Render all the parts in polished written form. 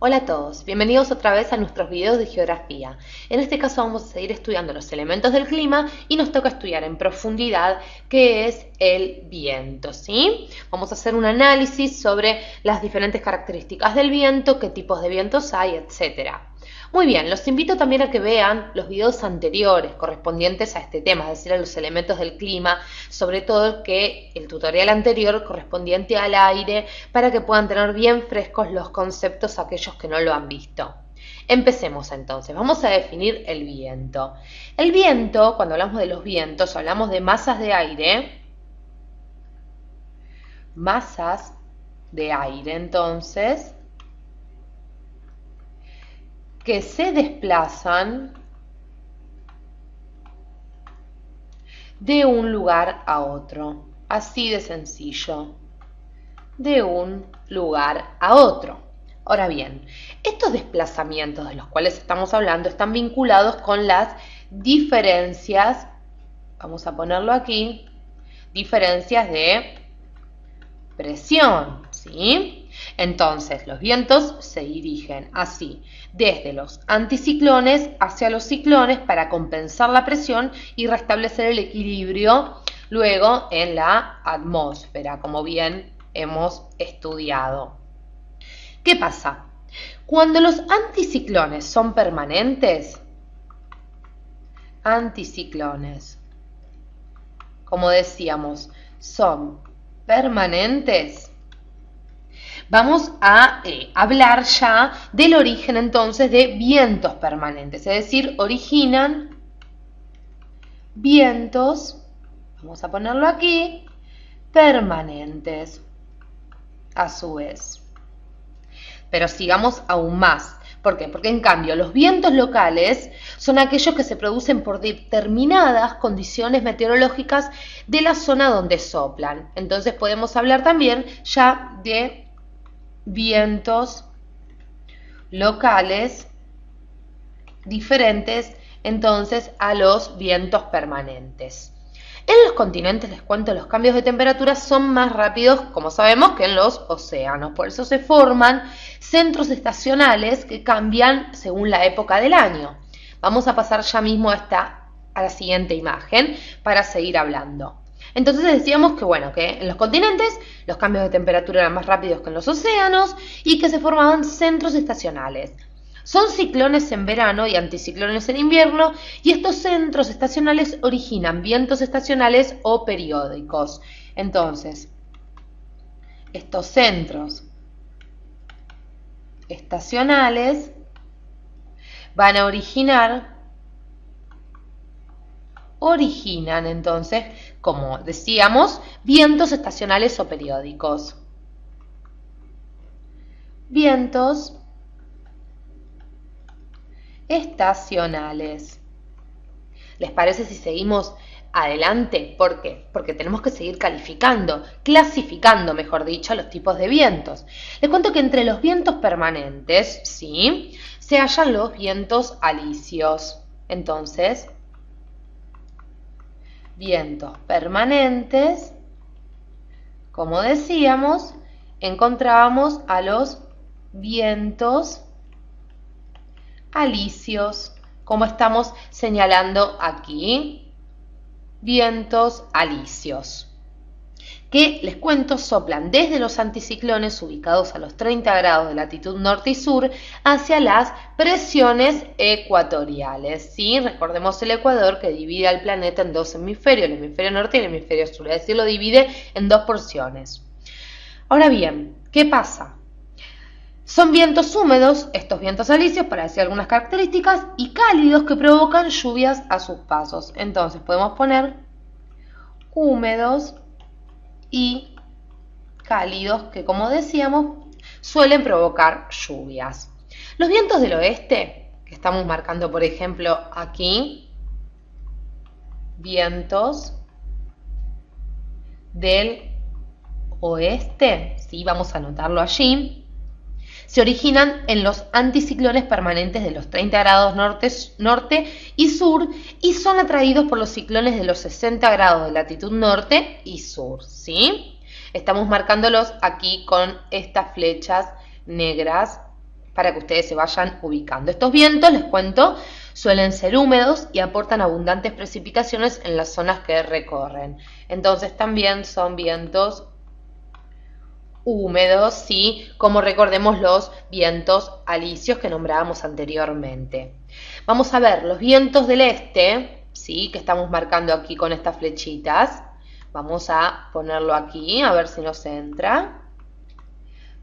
Hola a todos, bienvenidos otra vez a nuestros videos de geografía. En este caso vamos a seguir estudiando los elementos del clima y nos toca estudiar en profundidad qué es el viento, ¿sí? Vamos a hacer un análisis sobre las diferentes características del viento, qué tipos de vientos hay, etcétera. Muy bien, los invito también a que vean los videos anteriores correspondientes a este tema, es decir, a los elementos del clima, sobre todo que el tutorial anterior correspondiente al aire, para que puedan tener bien frescos los conceptos aquellos que no lo han visto. Empecemos entonces, vamos a definir el viento. El viento, cuando hablamos de los vientos, hablamos de masas de aire, entonces, que se desplazan de un lugar a otro, así de sencillo, de un lugar a otro. Ahora bien, estos desplazamientos de los cuales estamos hablando están vinculados con las diferencias, vamos a ponerlo aquí, diferencias de presión, ¿sí? Entonces, los vientos se dirigen así, desde los anticiclones hacia los ciclones para compensar la presión y restablecer el equilibrio luego en la atmósfera, como bien hemos estudiado. ¿Qué pasa? Cuando los anticiclones son permanentes, como decíamos, son permanentes, vamos a hablar ya del origen entonces de vientos permanentes, es decir, originan vientos, vamos a ponerlo aquí, permanentes, a su vez. Pero sigamos aún más. ¿Por qué? Porque en cambio los vientos locales son aquellos que se producen por determinadas condiciones meteorológicas de la zona donde soplan. Entonces podemos hablar también ya de vientos locales diferentes entonces a los vientos permanentes. En los continentes, les cuento, los cambios de temperatura son más rápidos, como sabemos, que en los océanos. Por eso se forman centros estacionales que cambian según la época del año. Vamos a pasar ya mismo a la siguiente imagen para seguir hablando. Entonces decíamos que, bueno, que en los continentes los cambios de temperatura eran más rápidos que en los océanos y que se formaban centros estacionales. Son ciclones en verano y anticiclones en invierno, y estos centros estacionales originan vientos estacionales o periódicos. Entonces, estos centros estacionales van a originan entonces, como decíamos, vientos estacionales o periódicos. Vientos estacionales. ¿Les parece si seguimos adelante? ¿Por qué? Porque tenemos que seguir clasificando, mejor dicho, los tipos de vientos. Les cuento que entre los vientos permanentes, ¿sí?, se hallan los vientos alisios. Entonces, vientos permanentes, como decíamos, encontrábamos a los vientos alisios, como estamos señalando aquí, vientos alisios, que les cuento soplan desde los anticiclones ubicados a los 30 grados de latitud norte y sur hacia las presiones ecuatoriales, ¿sí? Recordemos el ecuador que divide al planeta en dos hemisferios, el hemisferio norte y el hemisferio sur, es decir, lo divide en dos porciones. Ahora bien, ¿qué pasa? Son vientos húmedos, estos vientos alisios, para decir algunas características, y cálidos que provocan lluvias a sus pasos. Entonces podemos poner húmedos y cálidos que, como decíamos, suelen provocar lluvias. Los vientos del oeste, que estamos marcando por ejemplo aquí, vientos del oeste, ¿sí? Vamos a anotarlo allí. Se originan en los anticiclones permanentes de los 30 grados norte y sur y son atraídos por los ciclones de los 60 grados de latitud norte y sur, ¿sí? Estamos marcándolos aquí con estas flechas negras para que ustedes se vayan ubicando. Estos vientos, les cuento, suelen ser húmedos y aportan abundantes precipitaciones en las zonas que recorren. Entonces también son vientos húmedos, ¿sí? Como recordemos los vientos alisios que nombrábamos anteriormente. Vamos a ver los vientos del este, ¿sí? Que estamos marcando aquí con estas flechitas. Vamos a ponerlo aquí, a ver si nos entra.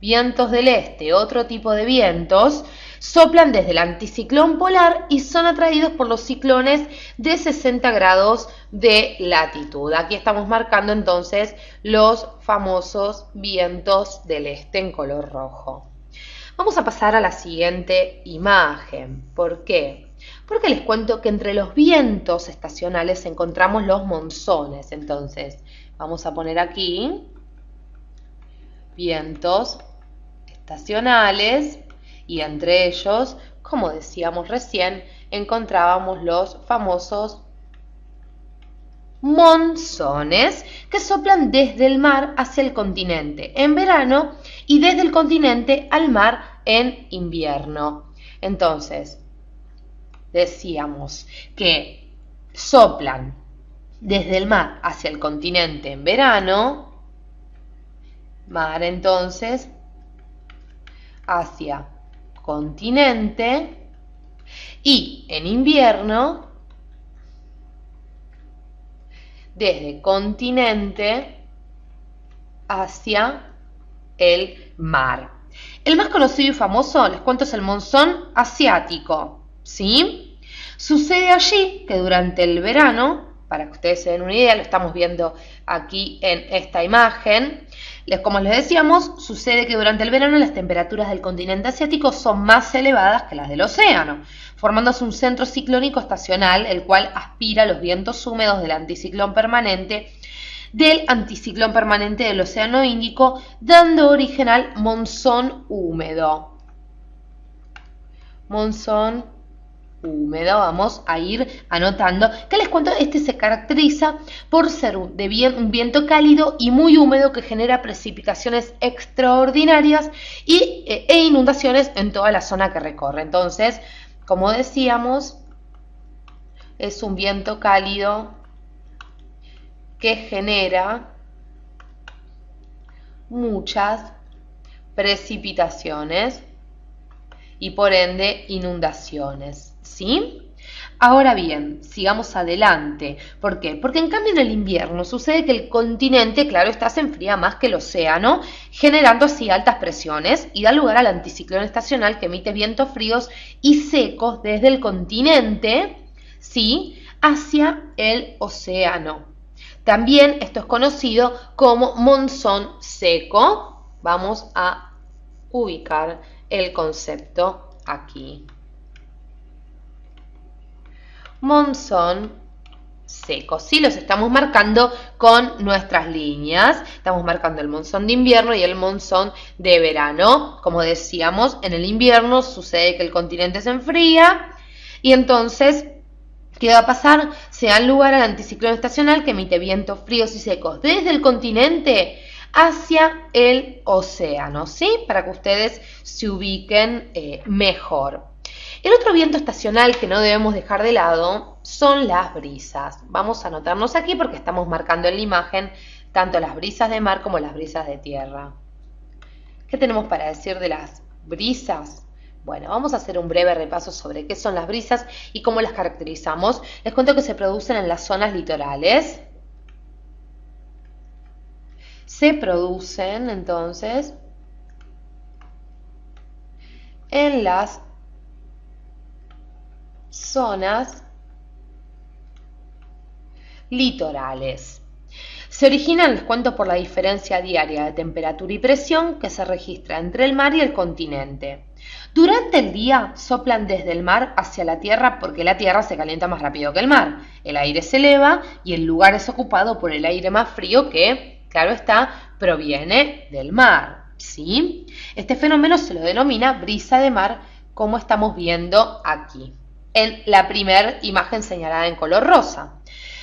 Vientos del este, otro tipo de vientos, soplan desde el anticiclón polar y son atraídos por los ciclones de 60 grados de latitud. Aquí estamos marcando entonces los famosos vientos del este en color rojo. Vamos a pasar a la siguiente imagen. ¿Por qué? Porque les cuento que entre los vientos estacionales encontramos los monzones. Entonces, vamos a poner aquí vientos estacionales y entre ellos, como decíamos recién, encontrábamos los famosos monzones que soplan desde el mar hacia el continente en verano y desde el continente al mar en invierno. Entonces, decíamos que soplan desde el mar hacia el continente en verano, mar entonces hacia continente, y en invierno desde continente hacia el mar. El más conocido y famoso, les cuento, es el monzón asiático, ¿sí? Sucede allí que durante el verano, para que ustedes se den una idea, lo estamos viendo aquí en esta imagen, como les decíamos, sucede que durante el verano las temperaturas del continente asiático son más elevadas que las del océano, formándose un centro ciclónico estacional, el cual aspira los vientos húmedos del anticiclón permanente del Océano Índico, dando origen al monzón húmedo. Monzón húmedo, vamos a ir anotando, que les cuento, este se caracteriza por ser un viento cálido y muy húmedo que genera precipitaciones extraordinarias e inundaciones en toda la zona que recorre. Entonces, como decíamos, es un viento cálido que genera muchas precipitaciones y por ende inundaciones, ¿sí? Ahora bien, sigamos adelante. ¿Por qué? Porque en cambio en el invierno sucede que el continente, claro está, se enfría más que el océano, generando así altas presiones y da lugar al anticiclón estacional que emite vientos fríos y secos desde el continente, ¿sí?, hacia el océano. También esto es conocido como monzón seco. Vamos a ubicar el concepto aquí. Monzón seco, ¿sí? Los estamos marcando con nuestras líneas. Estamos marcando el monzón de invierno y el monzón de verano. Como decíamos, en el invierno sucede que el continente se enfría y entonces, ¿qué va a pasar? Se da lugar al anticiclón estacional que emite vientos fríos y secos desde el continente hacia el océano, ¿sí? Para que ustedes se ubiquen mejor. El otro viento estacional que no debemos dejar de lado son las brisas. Vamos a anotarnos aquí porque estamos marcando en la imagen tanto las brisas de mar como las brisas de tierra. ¿Qué tenemos para decir de las brisas? Bueno, vamos a hacer un breve repaso sobre qué son las brisas y cómo las caracterizamos. Les cuento que se producen en las zonas litorales. Se producen entonces en las zonas litorales. Se originan, les cuento, por la diferencia diaria de temperatura y presión que se registra entre el mar y el continente. Durante el día soplan desde el mar hacia la tierra porque la tierra se calienta más rápido que el mar. El aire se eleva y el lugar es ocupado por el aire más frío que, claro está, proviene del mar, ¿sí? Este fenómeno se lo denomina brisa de mar, como estamos viendo aquí, en la primera imagen señalada en color rosa.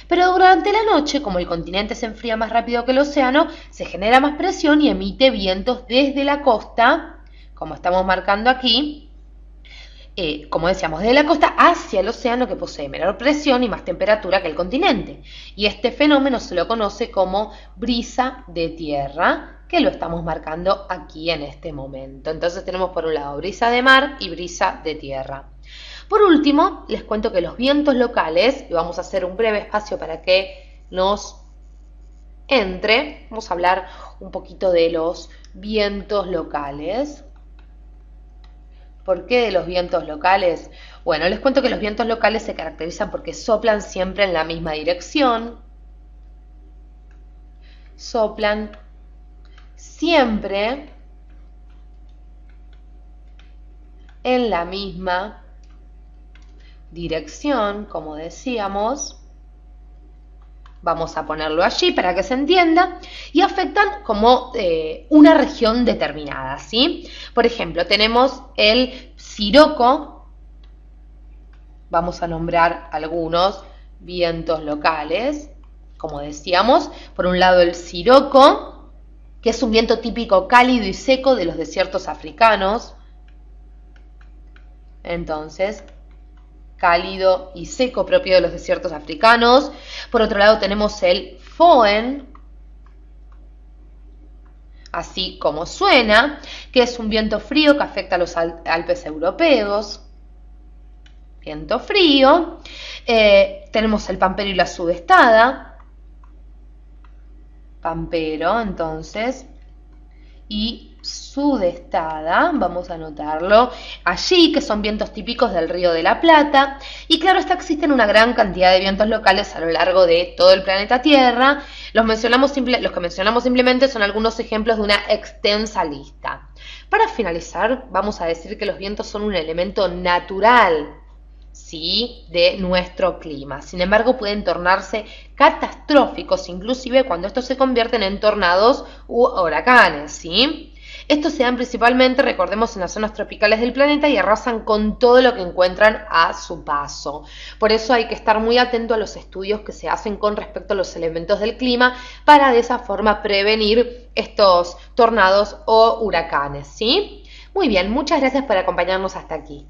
Pero durante la noche, como el continente se enfría más rápido que el océano, se genera más presión y emite vientos desde la costa como estamos marcando aquí, como decíamos, desde la costa hacia el océano, que posee menor presión y más temperatura que el continente. Y este fenómeno se lo conoce como brisa de tierra, que lo estamos marcando aquí en este momento. Entonces tenemos por un lado brisa de mar y brisa de tierra. Por último, les cuento que los vientos locales, y vamos a hacer un breve espacio para que nos entre, vamos a hablar un poquito de los vientos locales. ¿Por qué de los vientos locales? Bueno, les cuento que los vientos locales se caracterizan porque soplan siempre en la misma dirección. Soplan siempre en la misma dirección, como decíamos. Vamos a ponerlo allí para que se entienda, y afectan como una región determinada, ¿sí? Por ejemplo, tenemos el siroco, vamos a nombrar algunos vientos locales, como decíamos, por un lado el siroco, que es un viento típico cálido y seco de los desiertos africanos. Entonces, cálido y seco propio de los desiertos africanos. Por otro lado tenemos el Foehn, así como suena, que es un viento frío que afecta a los Alpes europeos. Viento frío. Tenemos el pampero y la sudestada. Pampero, entonces, y sudestada, vamos a anotarlo allí, que son vientos típicos del Río de la Plata. Y claro está, existen una gran cantidad de vientos locales a lo largo de todo el planeta Tierra. Los que mencionamos simplemente son algunos ejemplos de una extensa lista. Para finalizar, vamos a decir que los vientos son un elemento natural, ¿sí?, de nuestro clima. Sin embargo, pueden tornarse catastróficos, inclusive cuando estos se convierten en tornados u huracanes, ¿sí? Estos se dan principalmente, recordemos, en las zonas tropicales del planeta y arrasan con todo lo que encuentran a su paso. Por eso hay que estar muy atento a los estudios que se hacen con respecto a los elementos del clima para de esa forma prevenir estos tornados o huracanes, ¿sí? Muy bien, muchas gracias por acompañarnos hasta aquí.